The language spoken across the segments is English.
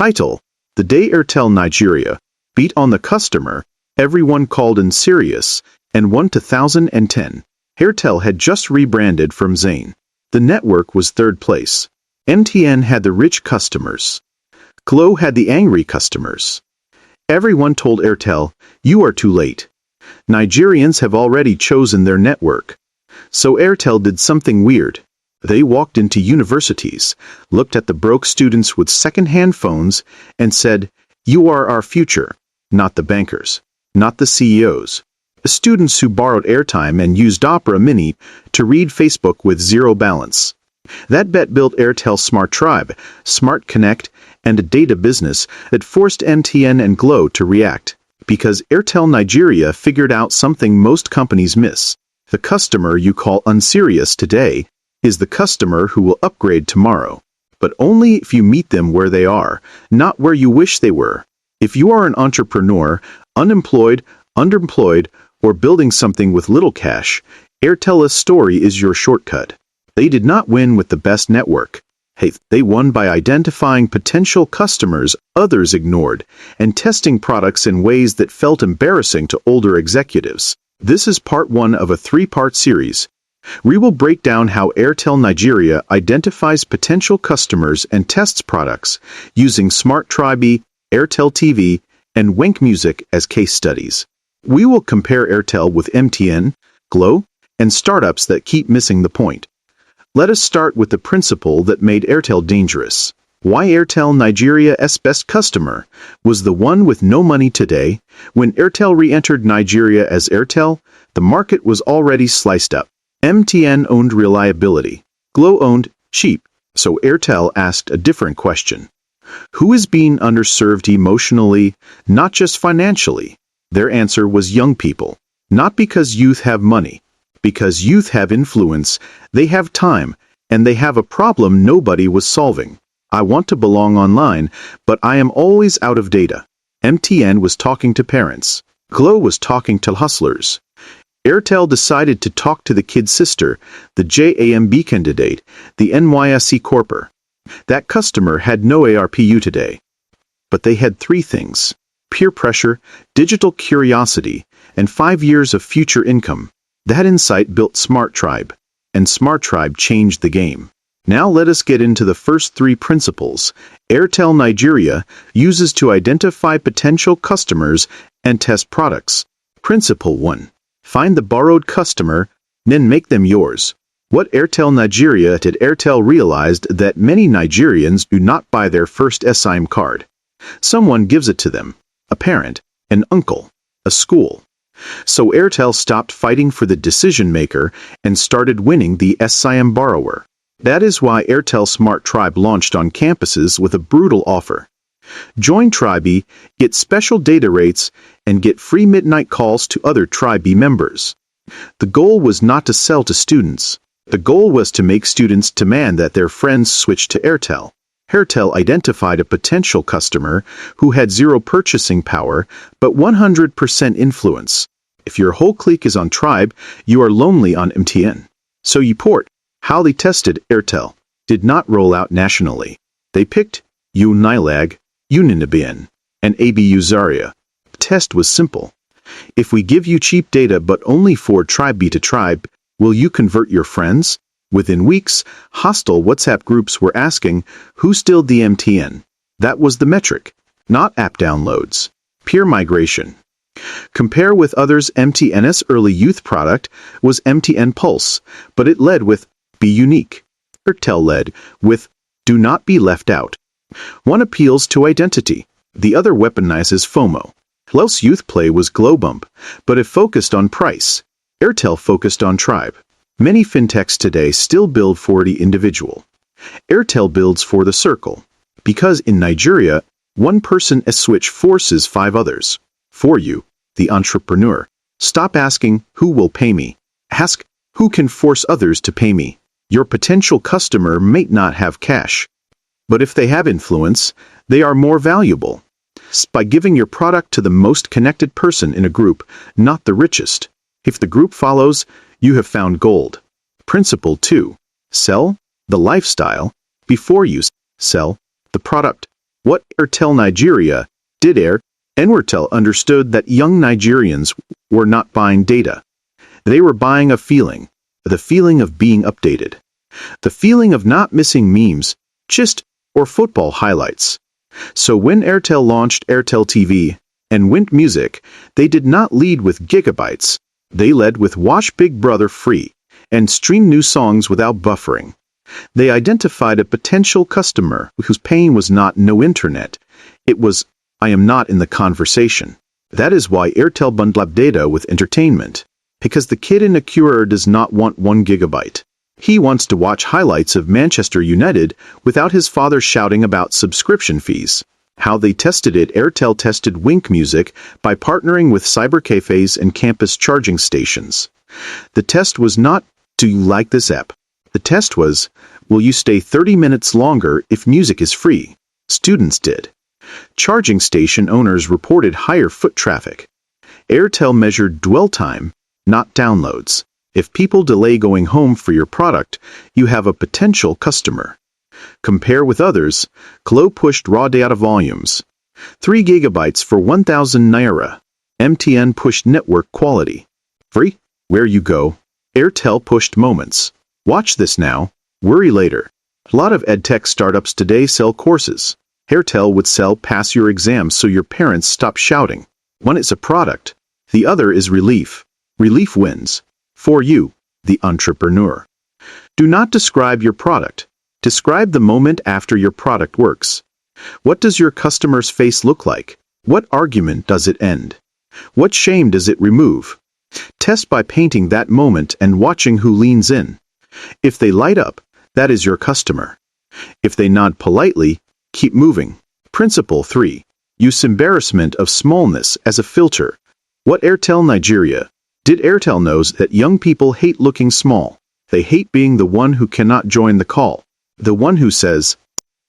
Title: The Day Airtel Nigeria Beat on the Customer, Everyone Called in Serious, and 1 to 2010. Airtel had just rebranded from Zain. The network was third place. MTN had the rich customers. Glo had the angry customers. Everyone told Airtel, "You are too late. Nigerians have already chosen their network." So Airtel did something weird. They walked into universities, looked at the broke students with second-hand phones, and said, "You are our future," not the bankers, not the CEOs. The students who borrowed airtime and used Opera Mini to read Facebook with zero balance. That bet built Airtel Smart Tribe, Smart Connect, and a data business that forced MTN and Glo to react. Because Airtel Nigeria figured out something most companies miss. The customer you call unserious today is the customer who will upgrade tomorrow. But only if you meet them where they are, not where you wish they were. If you are an entrepreneur, unemployed, underemployed, or building something with little cash, Airtel's story is your shortcut. They did not win with the best network. Hey, they won by identifying potential customers others ignored and testing products in ways that felt embarrassing to older executives. This is part 1 of a 3-part series. We will break down how Airtel Nigeria identifies potential customers and tests products using Smart Tribe, Airtel TV, and Wink Music as case studies. We will compare Airtel with MTN, Glo, and startups that keep missing the point. Let us start with the principle that made Airtel dangerous. Why Airtel Nigeria's best customer was the one with no money today. When Airtel re-entered Nigeria as Airtel, the market was already sliced up. MTN owned reliability. Glo owned cheap. So Airtel asked a different question. Who is being underserved emotionally, not just financially? Their answer was young people. Not because youth have money. Because youth have influence, they have time, and they have a problem nobody was solving. I want to belong online, but I am always out of data. MTN was talking to parents. Glo was talking to hustlers. Airtel decided to talk to the kid's sister, the JAMB candidate, the NYSE corper. That customer had no ARPU today. But they had 3 things: peer pressure, digital curiosity, and 5 years of future income. That insight built Smart Tribe, and Smart Tribe changed the game. Now let us get into the first 3 principles Airtel Nigeria uses to identify potential customers and test products. Principle 1. Find the borrowed customer, then make them yours. What Airtel Nigeria did. Airtel realized that many Nigerians do not buy their first SIM card. Someone gives it to them. A parent, an uncle, a school. So Airtel stopped fighting for the decision maker and started winning the SIM borrower. That is why Airtel Smart Tribe launched on campuses with a brutal offer. Join Tribe, get special data rates, and get free midnight calls to other Tribe members. The goal was not to sell to students. The goal was to make students demand that their friends switch to Airtel. Airtel identified a potential customer who had 0 purchasing power but 100% influence. If your whole clique is on Tribe, you are lonely on MTN. So you port. How they tested Airtel did not roll out nationally. They picked Unilag, Uninibian, and ABU Zaria. The test was simple. If we give you cheap data but only for Tribe to Tribe, will you convert your friends? Within weeks, hostile WhatsApp groups were asking, who stilled the MTN? That was the metric, not app downloads. Peer migration. Compare with others. MTN's early youth product was MTN Pulse, but it led with Be Unique. Airtel led with Do Not Be Left Out. One appeals to identity, the other weaponizes FOMO. Glo's youth play was Globump, but it focused on price. Airtel focused on Tribe. Many fintechs today still build for the individual. Airtel builds for the circle. Because in Nigeria, one person a switch forces 5 others. For you, the entrepreneur, stop asking, who will pay me? Ask, who can force others to pay me? Your potential customer may not have cash. But if they have influence, they are more valuable. By giving your product to the most connected person in a group, not the richest. If the group follows, you have found gold. Principle 2. Sell the lifestyle before you sell the product. What Airtel Nigeria did Airtel understood that young Nigerians were not buying data. They were buying a feeling, the feeling of being updated, the feeling of not missing memes, gist, or football highlights. So when Airtel launched Airtel TV and Wint Music, they did not lead with gigabytes. They led with Watch Big Brother free and stream new songs without buffering. They identified a potential customer whose pain was not no internet. It was, I am not in the conversation. That is why Airtel bundled data with entertainment. Because the kid in a cure does not want 1 gigabyte. He wants to watch highlights of Manchester United without his father shouting about subscription fees. How they tested it: Airtel tested Wink Music by partnering with cybercafes and campus charging stations. The test was not, do you like this app? The test was, will you stay 30 minutes longer if music is free? Students did. Charging station owners reported higher foot traffic. Airtel measured dwell time, not downloads. If people delay going home for your product, you have a potential customer. Compare with others. Glo pushed raw data volumes. 3 gigabytes for 1,000 naira. MTN pushed network quality. Free? Where you go. Airtel pushed moments. Watch this now, worry later. A lot of edtech startups today sell courses. Airtel would sell pass your exams so your parents stop shouting. One is a product. The other is relief. Relief wins. For you, the entrepreneur. Do not describe your product. Describe the moment after your product works. What does your customer's face look like? What argument does it end? What shame does it remove? Test by painting that moment and watching who leans in. If they light up, that is your customer. If they nod politely, keep moving. Principle 3. Use embarrassment of smallness as a filter. What Airtel Nigeria did: Airtel knows that young people hate looking small. They hate being the one who cannot join the call. The one who says,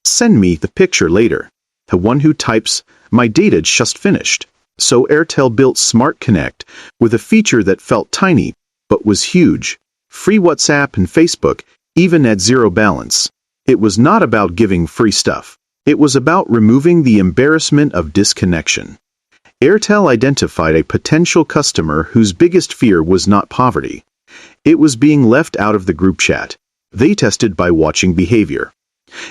send me the picture later. The one who types, my data just finished. So Airtel built Smart Connect with a feature that felt tiny, but was huge. Free WhatsApp and Facebook, even at zero balance. It was not about giving free stuff. It was about removing the embarrassment of disconnection. Airtel identified a potential customer whose biggest fear was not poverty. It was being left out of the group chat. They tested by watching behavior.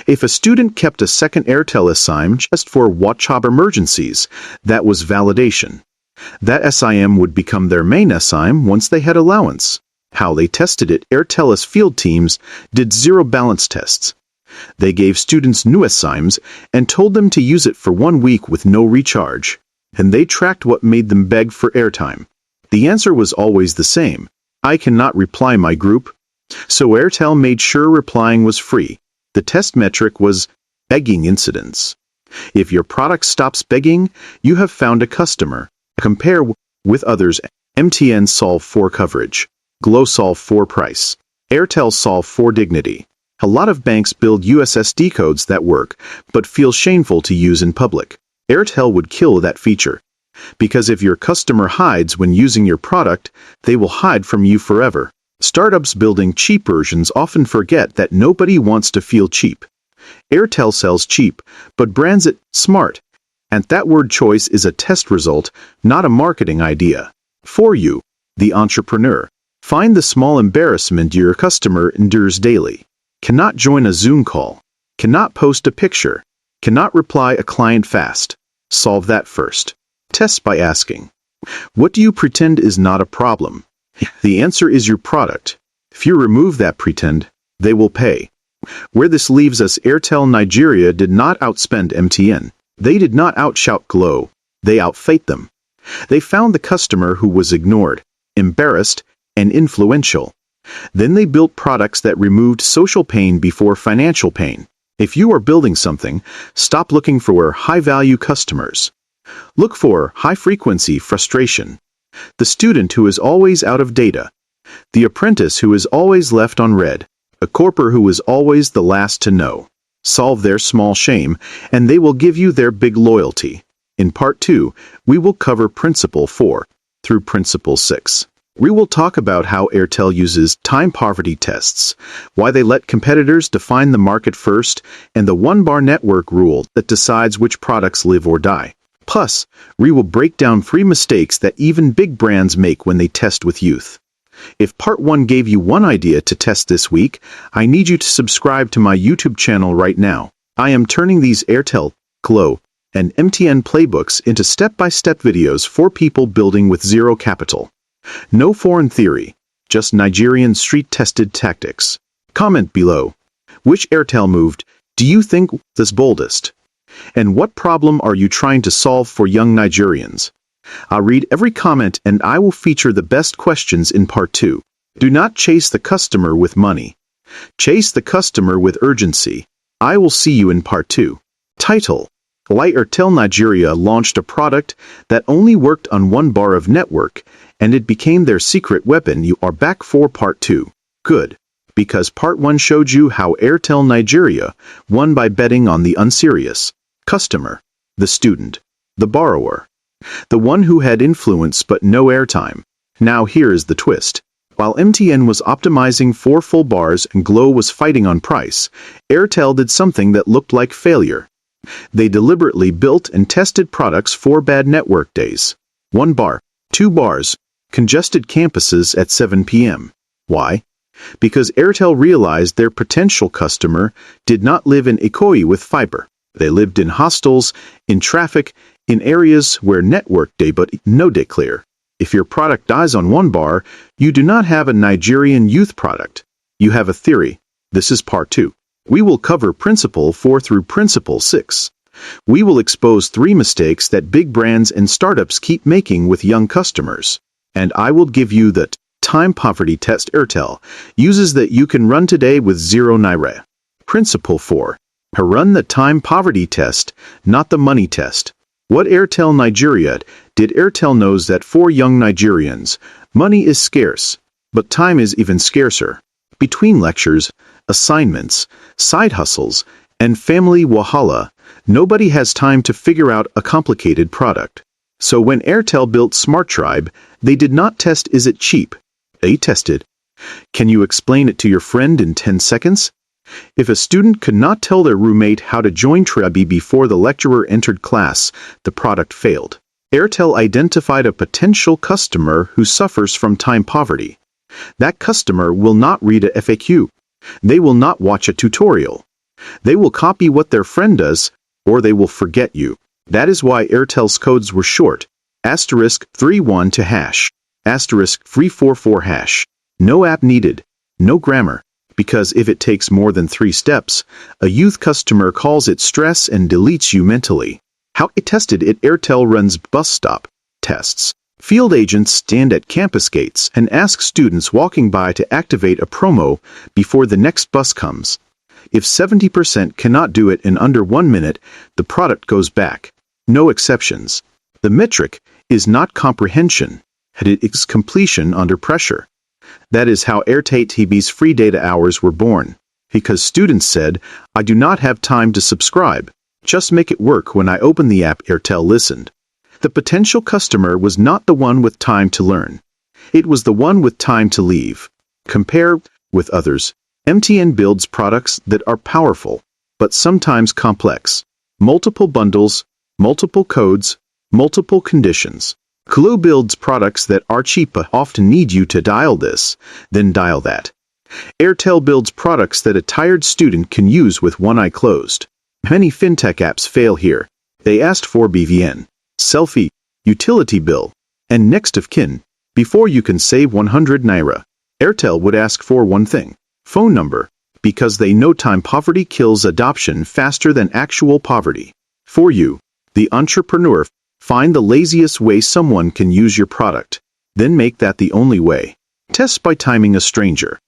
If a student kept a second Airtel SIM just for WhatsApp emergencies, that was validation. That SIM would become their main SIM once they had allowance. How they tested it: Airtel's field teams did zero balance tests. They gave students new SIMs and told them to use it for 1 week with no recharge. And they tracked what made them beg for airtime. The answer was always the same: I cannot reply my group. So Airtel made sure replying was free. The test metric was begging incidents. If your product stops begging, you have found a customer. Compare with others. MTN solve for coverage. Glo solve for price. Airtel solve for dignity. A lot of banks build USSD codes that work, but feel shameful to use in public. Airtel would kill that feature. Because if your customer hides when using your product, they will hide from you forever. Startups building cheap versions often forget that nobody wants to feel cheap. Airtel sells cheap, but brands it smart. And that word choice is a test result, not a marketing idea. For you, the entrepreneur. Find the small embarrassment your customer endures daily. Cannot join a Zoom call. Cannot post a picture. Cannot reply a client fast. Solve that first. Test by asking, what do you pretend is not a problem? The answer is your product. If you remove that pretend, they will pay. Where this leaves us: Airtel Nigeria did not outspend MTN. They did not outshout Glo. They outfate them. They found the customer who was ignored, embarrassed, and influential. Then they built products that removed social pain before financial pain. If you are building something, stop looking for high-value customers. Look for high-frequency frustration. The student who is always out of data. The apprentice who is always left on red. A corporer who is always the last to know. Solve their small shame, and they will give you their big loyalty. In Part 2, we will cover Principle 4 through Principle 6. We will talk about how Airtel uses time poverty tests, why they let competitors define the market first, and the one-bar network rule that decides which products live or die. Plus, we will break down 3 mistakes that even big brands make when they test with youth. If part 1 gave you one idea to test this week, I need you to subscribe to my YouTube channel right now. I am turning these Airtel, Glo, and MTN playbooks into step-by-step videos for people building with zero capital. No foreign theory, just Nigerian street-tested tactics. Comment below. Which Airtel move do you think is boldest? And what problem are you trying to solve for young Nigerians? I'll read every comment and I will feature the best questions in part 2. Do not chase the customer with money. Chase the customer with urgency. I will see you in part 2. Title: Why Airtel Nigeria launched a product that only worked on 1 bar of network, and it became their secret weapon. You are back for part 2. Good. Because part 1 showed you how Airtel Nigeria won by betting on the unserious customer, the student, the borrower, the one who had influence but no airtime. Now here is the twist. While MTN was optimizing for full bars and Glo was fighting on price, Airtel did something that looked like failure. They deliberately built and tested products for bad network days. 1 bar, 2 bars, congested campuses at 7 p.m. Why? Because Airtel realized their potential customer did not live in Ikoyi with fiber. They lived in hostels, in traffic, in areas where network day but no day clear. If your product dies on 1 bar, you do not have a Nigerian youth product. You have a theory. This is part 2. We will cover Principle 4 through Principle 6. We will expose 3 mistakes that big brands and startups keep making with young customers. And I will give you the time poverty test Airtel uses that you can run today with 0 naira. Principle 4. Run the time poverty test, not the money test. What Airtel Nigeria did? Airtel knows that for young Nigerians, money is scarce, but time is even scarcer. Between lectures, assignments, side hustles, and family wahala, nobody has time to figure out a complicated product. So when Airtel built SmartTribe, they did not test is it cheap. They tested, can you explain it to your friend in 10 seconds? If a student could not tell their roommate how to join Tribe before the lecturer entered class, the product failed. Airtel identified a potential customer who suffers from time poverty. That customer will not read a FAQ. They will not watch a tutorial. They will copy what their friend does, or they will forget you. That is why Airtel's codes were short. *31 to hash. *344 hash. No app needed. No grammar. Because if it takes more than 3 steps, a youth customer calls it stress and deletes you mentally. How it tested it? Airtel runs bus stop tests. Field agents stand at campus gates and ask students walking by to activate a promo before the next bus comes. If 70% cannot do it in under 1 minute, the product goes back. No exceptions. The metric is not comprehension, it is completion under pressure. That is how Airtel TV's free data hours were born. Because students said, I do not have time to subscribe. Just make it work. When I opened the app, Airtel listened. The potential customer was not the one with time to learn. It was the one with time to leave. Compare with others. MTN builds products that are powerful, but sometimes complex. Multiple bundles, multiple codes, multiple conditions. Glo builds products that are cheap but often need you to dial this, then dial that. Airtel builds products that a tired student can use with one eye closed. Many fintech apps fail here. They asked for BVN, selfie, utility bill, and next of kin. Before you can save 100 naira, Airtel would ask for one thing: phone number, because they know time poverty kills adoption faster than actual poverty. For you, the entrepreneur, find the laziest way someone can use your product, then make that the only way. Test by timing a stranger.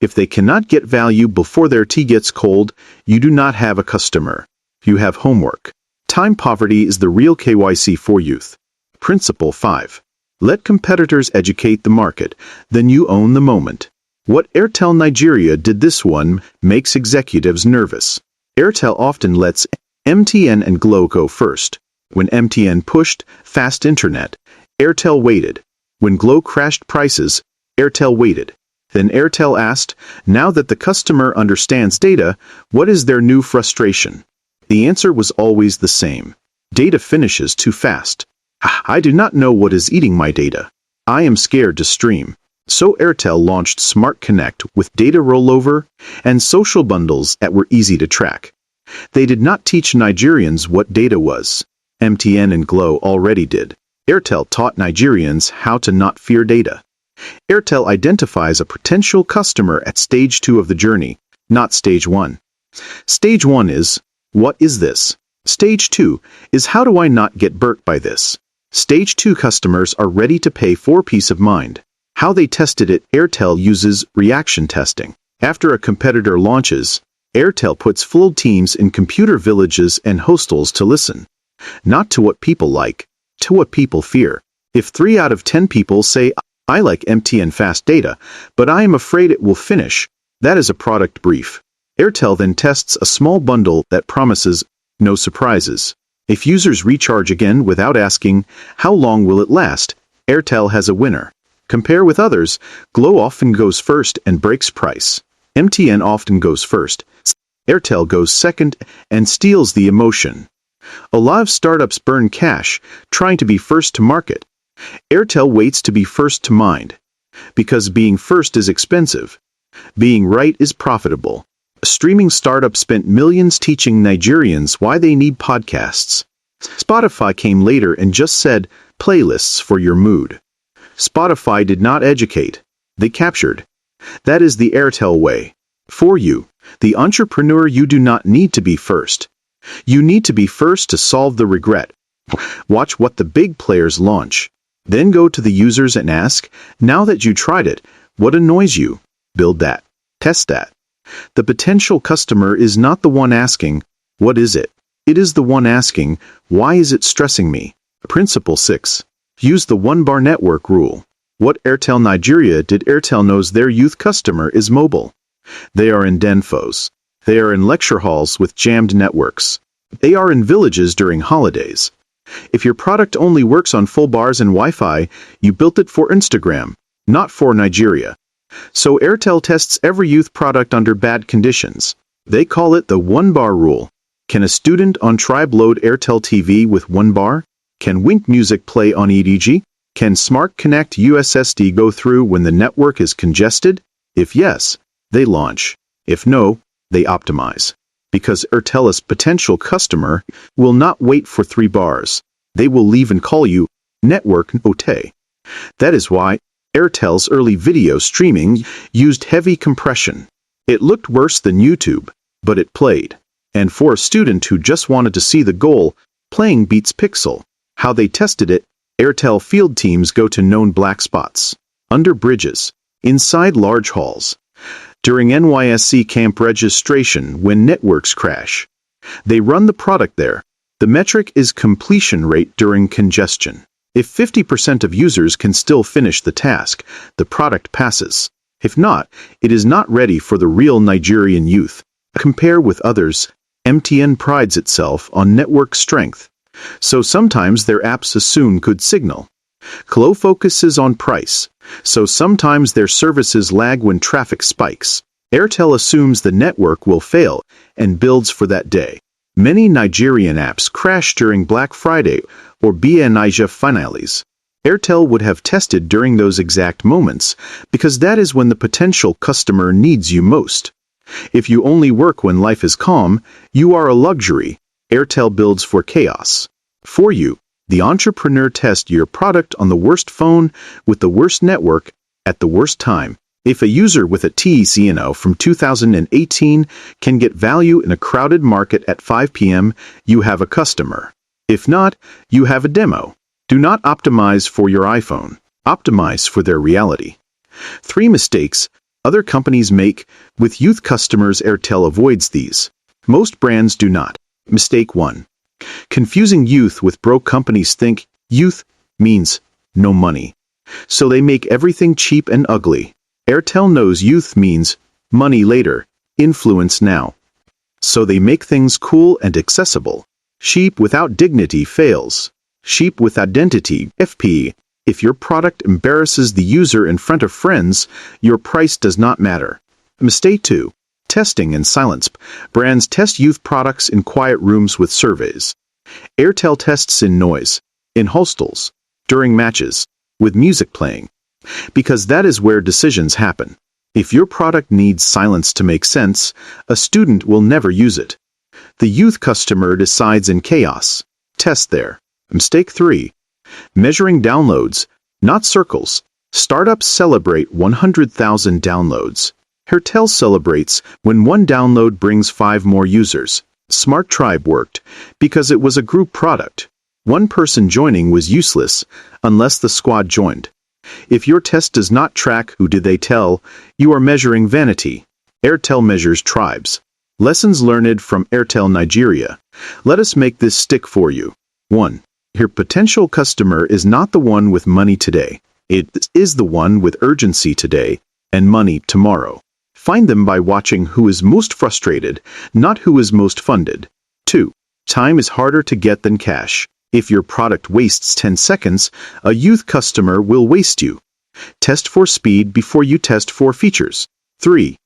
If they cannot get value before their tea gets cold, you do not have a customer. You have homework. Time poverty is the real KYC for youth. Principle 5. Let competitors educate the market, then you own the moment. What Airtel Nigeria did this one makes executives nervous. Airtel often lets MTN and Glo go first. When MTN pushed fast internet, Airtel waited. When Glo crashed prices, Airtel waited. Then Airtel asked, now that the customer understands data, what is their new frustration? The answer was always the same. Data finishes too fast. I do not know what is eating my data. I am scared to stream. So Airtel launched Smart Connect with data rollover and social bundles that were easy to track. They did not teach Nigerians what data was. MTN and Glo already did. Airtel taught Nigerians how to not fear data. Airtel identifies a potential customer at stage 2 of the journey, not stage 1. Stage 1 is, what is this? Stage 2 is, how do I not get burnt by this? Stage 2 customers are ready to pay for peace of mind. How they tested it, Airtel uses reaction testing. After a competitor launches, Airtel puts full teams in computer villages and hostels to listen. Not to what people like, to what people fear. If 3 out of 10 people say, I like MTN fast data, but I am afraid it will finish, that is a product brief. Airtel then tests a small bundle that promises no surprises. If users recharge again without asking, how long will it last, Airtel has a winner. Compare with others, Glo often goes first and breaks price. MTN often goes first. Airtel goes second and steals the emotion. A lot of startups burn cash trying to be first to market. Airtel waits to be first to mind. Because being first is expensive. Being right is profitable. A streaming startup spent millions teaching Nigerians why they need podcasts. Spotify came later and just said, playlists for your mood. Spotify did not educate. They captured. That is the Airtel way. For you, the entrepreneur, you do not need to be first. You need to be first to solve the regret. Watch what the big players launch. Then go to the users and ask, now that you tried it, what annoys you? Build that. Test that. The potential customer is not the one asking, what is it? It is the one asking, why is it stressing me? Principle 6. Use the one-bar network rule. What Airtel Nigeria did, Airtel knows their youth customer is mobile. They are in denfos. They are in lecture halls with jammed networks. They are in villages during holidays. If your product only works on full bars and Wi-Fi, you built it for Instagram, not for Nigeria. So Airtel tests every youth product under bad conditions. They call it the one-bar rule. Can a student on Tribe load Airtel TV with one bar? Can Wink Music play on EDG? Can Smart Connect USSD go through when the network is congested? If yes, they launch. If no, they optimize. Because Airtel's potential customer will not wait for 3 bars. They will leave and call you network OT. That is why Airtel's early video streaming used heavy compression. It looked worse than YouTube, but it played. And for a student who just wanted to see the goal, playing beats pixel. How they tested it, Airtel field teams go to known black spots, under bridges, inside large halls, during NYSC camp registration when networks crash. They run the product there. The metric is completion rate during congestion. If 50% of users can still finish the task, the product passes. If not, it is not ready for the real Nigerian youth. Compare with others. MTN prides itself on network strength. So sometimes their apps assume good signal. Glo focuses on price. So sometimes their services lag when traffic spikes. Airtel assumes the network will fail and builds for that day. Many Nigerian apps crash during Black Friday or Niger finales. Airtel would have tested during those exact moments because that is when the potential customer needs you most. If you only work when life is calm, you are a luxury. Airtel builds for chaos. For you, the entrepreneur, test your product on the worst phone with the worst network at the worst time. If a user with a TECNO from 2018 can get value in a crowded market at 5 p.m., you have a customer. If not, you have a demo. Do not optimize for your iPhone. Optimize for their reality. 3 mistakes other companies make with youth customers. Airtel avoids these. Most brands do not. Mistake 1. Confusing youth with broke. Companies think youth means no money. So they make everything cheap and ugly. Airtel knows youth means money later, influence now. So they make things cool and accessible. Sheep without dignity fails. Sheep with identity, FP. If your product embarrasses the user in front of friends, your price does not matter. Mistake 2. Testing in silence. Brands test youth products in quiet rooms with surveys. Airtel tests in noise, in hostels, during matches, with music playing. Because that is where decisions happen. If your product needs silence to make sense, a student will never use it. The youth customer decides in chaos. Test there. Mistake 3. Measuring downloads, not circles. Startups celebrate 100,000 downloads. Airtel celebrates when one download brings 5 more users. Smart Tribe worked because it was a group product. One person joining was useless unless the squad joined. If your test does not track who did they tell, you are measuring vanity. Airtel measures tribes. Lessons learned from Airtel Nigeria. Let us make this stick for you. 1. Your potential customer is not the one with money today. It is the one with urgency today and money tomorrow. Find them by watching who is most frustrated, not who is most funded. 2. Time is harder to get than cash. If your product wastes 10 seconds, a youth customer will waste you. Test for speed before you test for features. 3.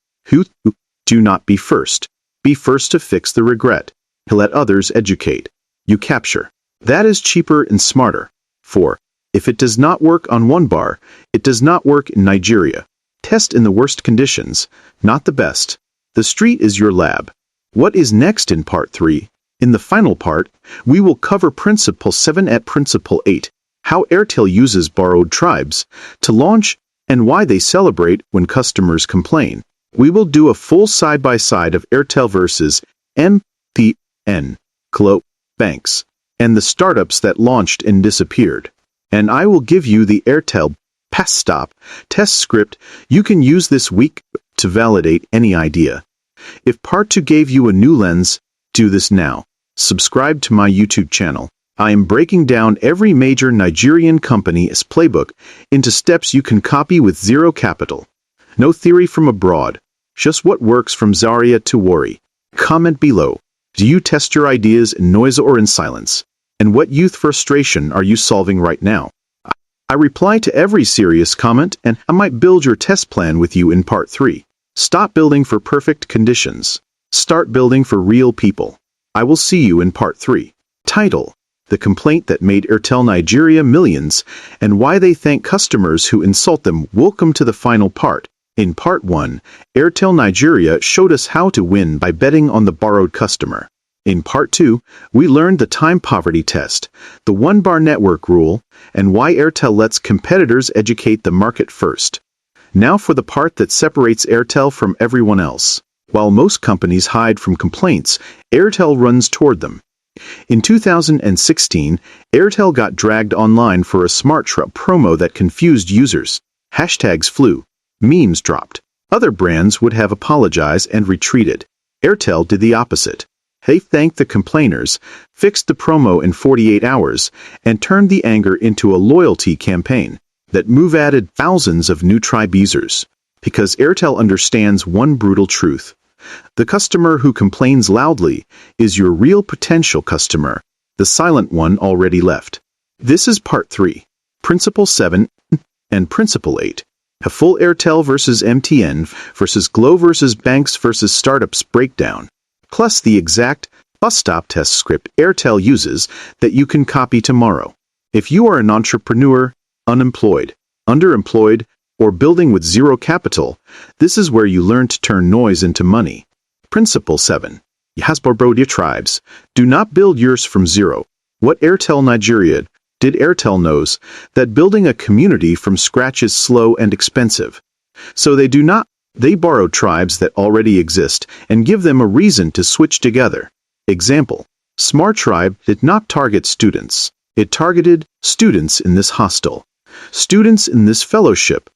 Do not be first. Be first to fix the regret. Let others educate. You capture. That is cheaper and smarter. 4. If it does not work on one bar, it does not work in Nigeria. Test in the worst conditions, not the best. The street is your lab. What is next in part 3? In the final part, we will cover Principle 7 at Principle 8, how Airtel uses borrowed tribes to launch and why they celebrate when customers complain. We will do a full side-by-side of Airtel versus MTN and Glo banks and the startups that launched and disappeared. And I will give you the Airtel Pass Stop test script you can use this week to validate any idea. If part 2 gave you a new lens, do this now. Subscribe to my YouTube channel. I am breaking down every major Nigerian company's playbook into steps you can copy with zero capital. No theory from abroad, just what works from Zaria to Wari. Comment below. Do you test your ideas in noise or in silence? And what youth frustration are you solving right now? I reply to every serious comment, and I might build your test plan with you in part 3. Stop building for perfect conditions. Start building for real people. I will see you in part 3. Title: The Complaint That Made Airtel Nigeria Millions and Why They Thank Customers Who Insult Them. Welcome to the final part. In part 1, Airtel Nigeria showed us how to win by betting on the borrowed customer. In part 2, we learned the time poverty test, the one-bar network rule, and why Airtel lets competitors educate the market first. Now for the part that separates Airtel from everyone else. While most companies hide from complaints, Airtel runs toward them. In 2016, Airtel got dragged online for a Smart Tribe promo that confused users. Hashtags flew. Memes dropped. Other brands would have apologized and retreated. Airtel did the opposite. They thanked the complainers, fixed the promo in 48 hours, and turned the anger into a loyalty campaign. That move added thousands of new Tribe users. Because Airtel understands one brutal truth. The customer who complains loudly is your real potential customer, the silent one already left. This is part 3, Principle 7 and Principle 8. A full Airtel versus MTN versus Glo versus banks versus startups breakdown. Plus the exact bus stop test script Airtel uses that you can copy tomorrow. If you are an entrepreneur, unemployed, underemployed, or building with zero capital, this is where you learn to turn noise into money. Principle 7. Borrowed tribes. Do not build yours from zero. What Airtel Nigeria did. Airtel knows that building a community from scratch is slow and expensive. So they borrow tribes that already exist and give them a reason to switch together. Example: Smart Tribe did not target students. It targeted students in this hostel, students in this fellowship,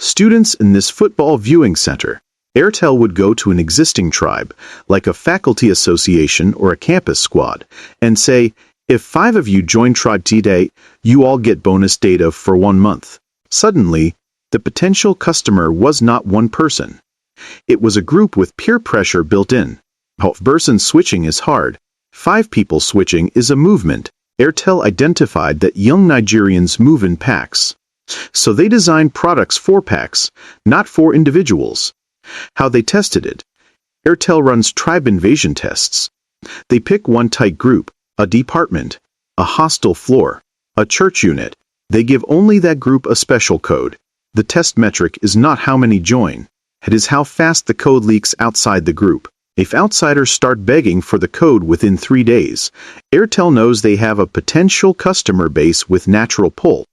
students in this football viewing center. Airtel would go to an existing tribe, like a faculty association or a campus squad, and say, if 5 of you join Tribe today, you all get bonus data for 1 month. Suddenly, the potential customer was not one person. It was a group with peer pressure built in. Person switching is hard. 5 people switching is a movement. Airtel identified that young Nigerians move in packs. So they designed products for packs, not for individuals. How they tested it. Airtel runs tribe invasion tests. They pick one tight group, a department, a hostel floor, a church unit. They give only that group a special code. The test metric is not how many join. It is how fast the code leaks outside the group. If outsiders start begging for the code within 3 days, Airtel knows they have a potential customer base with natural pull.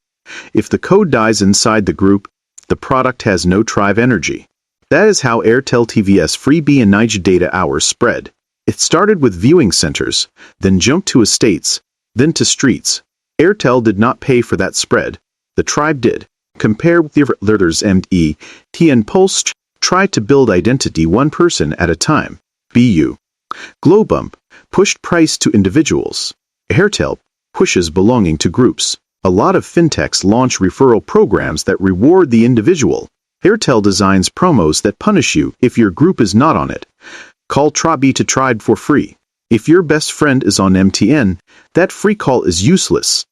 If the code dies inside the group, the product has no tribe energy. That is how Airtel TVS freebie and Niger data hours spread. It started with viewing centers, then jumped to estates, then to streets. Airtel did not pay for that spread. The tribe did. Compare with the others. MTN Pulse tried to build identity one person at a time. BU. Globump pushed price to individuals. Airtel pushes belonging to groups. A lot of fintechs launch referral programs that reward the individual. Airtel designs promos that punish you if your group is not on it. Call Trabi to Tribe for free. If your best friend is on MTN, that free call is useless.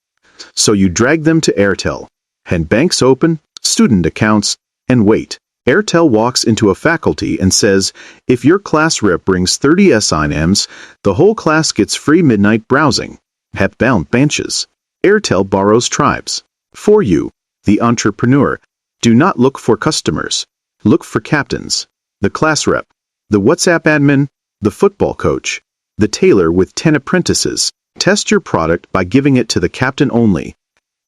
So you drag them to Airtel. And banks open, student accounts, and wait. Airtel walks into a faculty and says, if your class rep brings 30 SINMs, the whole class gets free midnight browsing. Hep-bound benches. Airtel borrows tribes. For you, the entrepreneur. Do not look for customers. Look for captains. The class rep. The WhatsApp admin. The football coach. The tailor with 10 apprentices. Test your product by giving it to the captain only.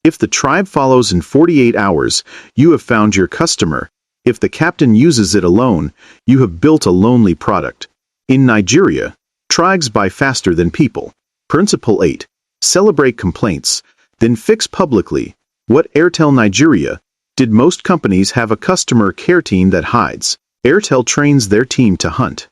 If the tribe follows in 48 hours, you have found your customer. If the captain uses it alone, you have built a lonely product. In Nigeria, tribes buy faster than people. Principle 8. Celebrate complaints, then fix publicly. What Airtel Nigeria did. Most companies have a customer care team that hides. Airtel trains their team to hunt.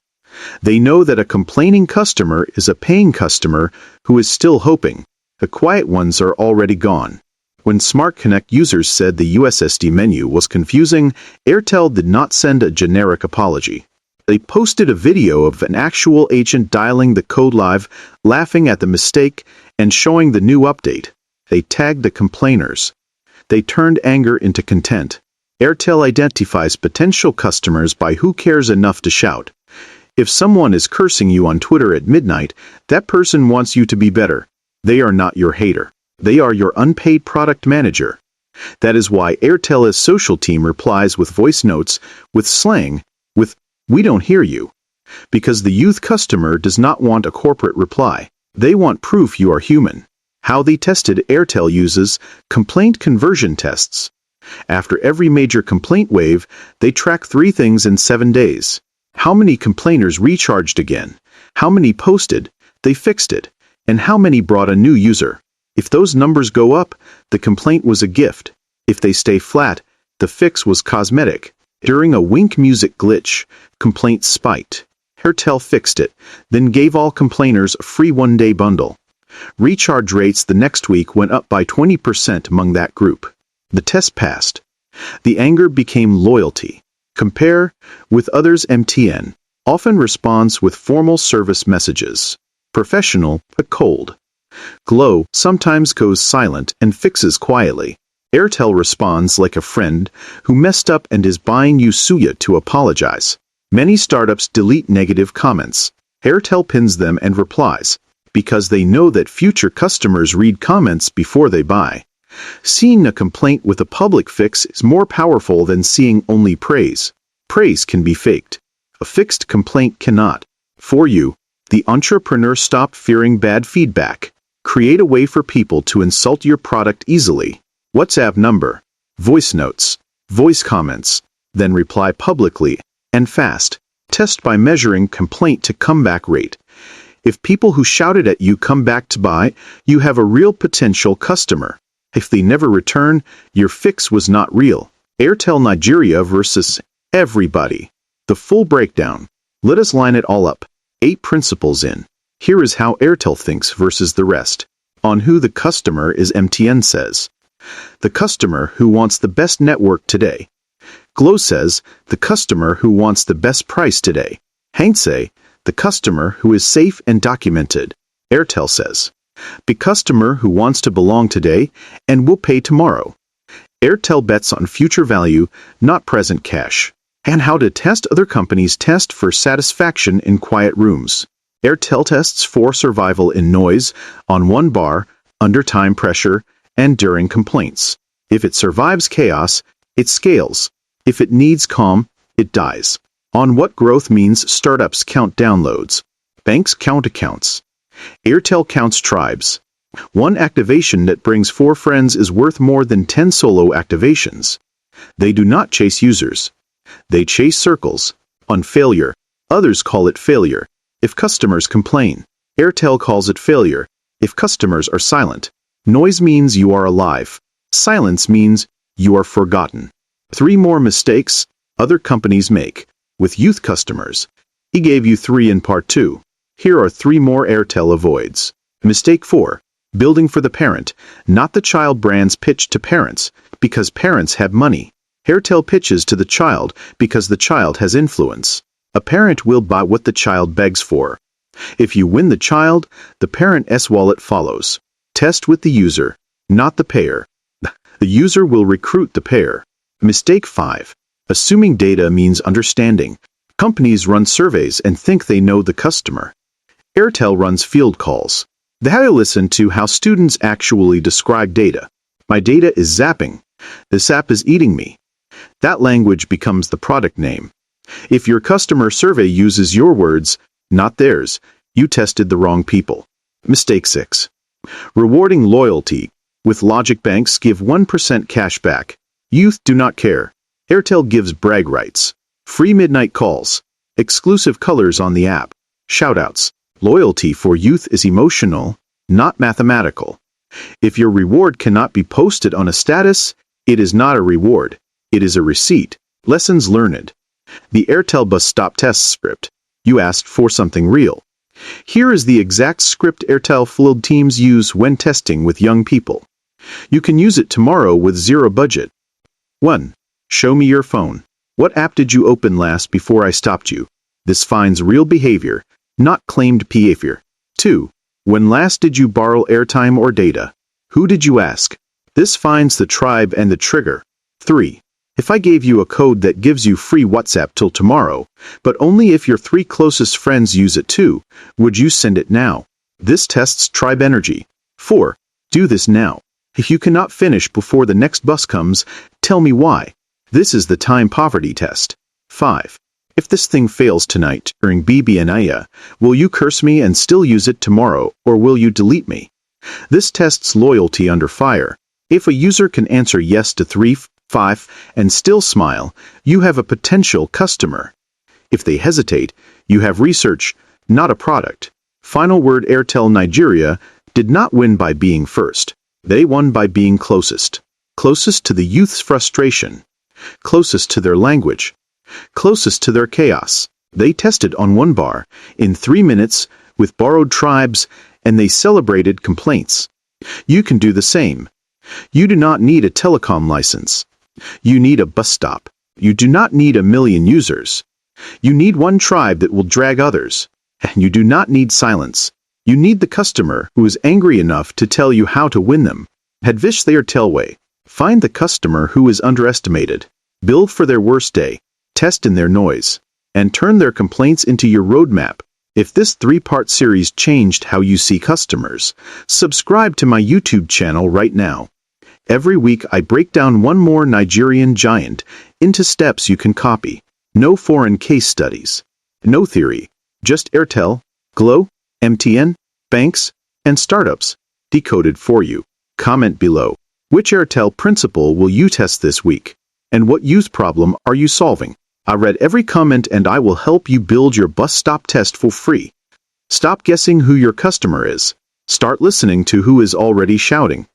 They know that a complaining customer is a paying customer who is still hoping. The quiet ones are already gone. When Smart Connect users said the USSD menu was confusing, Airtel did not send a generic apology. They posted a video of an actual agent dialing the code live, laughing at the mistake, and showing the new update. They tagged the complainers. They turned anger into content. Airtel identifies potential customers by who cares enough to shout. If someone is cursing you on Twitter at midnight, that person wants you to be better. They are not your hater. They are your unpaid product manager. That is why Airtel's social team replies with voice notes, with slang, with, "We don't hear you." Because the youth customer does not want a corporate reply. They want proof you are human. How they tested. Airtel uses complaint conversion tests. After every major complaint wave, they track 3 things in 7 days. How many complainers recharged again? How many posted, they fixed it? And how many brought a new user? If those numbers go up, the complaint was a gift. If they stay flat, the fix was cosmetic. During a Wink music glitch, complaints spiked. Airtel fixed it, then gave all complainers a free 1-day bundle. Recharge rates the next week went up by 20% among that group. The test passed. The anger became loyalty. Compare with others. MTN often responds with formal service messages. Professional, but cold. Glo sometimes goes silent and fixes quietly. Airtel responds like a friend who messed up and is buying you suya to apologize. Many startups delete negative comments. Airtel pins them and replies, because they know that future customers read comments before they buy. Seeing a complaint with a public fix is more powerful than seeing only praise. Praise can be faked. A fixed complaint cannot. For you, the entrepreneur, stop fearing bad feedback. Create a way for people to insult your product easily. WhatsApp number, voice notes, voice comments, then reply publicly and fast. Test by measuring complaint to comeback rate. If people who shouted at you come back to buy, you have a real potential customer. If they never return, your fix was not real. Airtel Nigeria versus everybody. The full breakdown. Let us line it all up. 8 principles in. Here is how Airtel thinks versus the rest. On who the customer is. MTN says, the customer who wants the best network today. Glo says, the customer who wants the best price today. Hangse, the customer who is safe and documented. Airtel says, Be customer who wants to belong today and will pay tomorrow. Airtel bets on future value, not present cash. And how to test other companies' test for satisfaction in quiet rooms. Airtel tests for survival in noise, on one bar, under time pressure, and during complaints. If it survives chaos, it scales. If it needs calm, it dies. On what growth means startups count downloads. Banks count accounts. Airtel counts tribes. One activation that brings 4 friends is worth more than 10 solo activations. They do not chase users. They chase circles. On failure, others call it failure. If customers complain, Airtel calls it failure. If customers are silent, noise means you are alive. Silence means you are forgotten. 3 more mistakes other companies make. With youth customers, he gave you 3 in part 2. Here are 3 more Airtel avoids. Mistake 4. Building for the parent, not the child. Brands pitch to parents because parents have money. Airtel pitches to the child because the child has influence. A parent will buy what the child begs for. If you win the child, the parent's wallet follows. Test with the user, not the payer. The user will recruit the payer. Mistake 5. Assuming data means understanding. Companies run surveys and think they know the customer. Airtel runs field calls. They listen to how students actually describe data. My data is zapping. This app is eating me. That language becomes the product name. If your customer survey uses your words, not theirs, you tested the wrong people. Mistake 6. Rewarding loyalty. With logic, banks give 1% cash back. Youth do not care. Airtel gives brag rights. Free midnight calls. Exclusive colors on the app. Shoutouts. Loyalty for youth is emotional, not mathematical. If your reward cannot be posted on a status, it is not a reward. It is a receipt. Lessons learned. The Airtel bus stop test script. You asked for something real. Here is the exact script Airtel field teams use when testing with young people. You can use it tomorrow with 0 budget. 1. Show me your phone. What app did you open last before I stopped you? This finds real behavior, not claimed behavior. 2. When last did you borrow airtime or data? Who did you ask? This finds the tribe and the trigger. 3. If I gave you a code that gives you free WhatsApp till tomorrow, but only if your 3 closest friends use it too, would you send it now? This tests tribe energy. 4. Do this now. If you cannot finish before the next bus comes, tell me why. This is the time poverty test. 5. If this thing fails tonight during BBNIA, will you curse me and still use it tomorrow, or will you delete me? This tests loyalty under fire. If a user can answer yes to 3, 5, and still smile, you have a potential customer. If they hesitate, you have research, not a product. Final word: Airtel Nigeria did not win by being first. They won by being closest. Closest to the youth's frustration. Closest to their language. Closest to their chaos. They tested on one bar, in 3 minutes, with borrowed tribes, and they celebrated complaints. You can do the same. You do not need a telecom license. You need a bus stop. You do not need a million users. You need one tribe that will drag others. And you do not need silence. You need the customer who is angry enough to tell you how to win them. Hadvish their Telway. Find the customer who is underestimated. Build for their worst day. Test in their noise. And turn their complaints into your roadmap. If this 3-part series changed how you see customers, subscribe to my YouTube channel right now. Every week I break down one more Nigerian giant into steps you can copy. No foreign case studies. No theory. Just Airtel, Glo, MTN, banks, and startups. Decoded for you. Comment below. Which Airtel principle will you test this week? And what youth problem are you solving? I read every comment and I will help you build your bus stop test for free. Stop guessing who your customer is. Start listening to who is already shouting.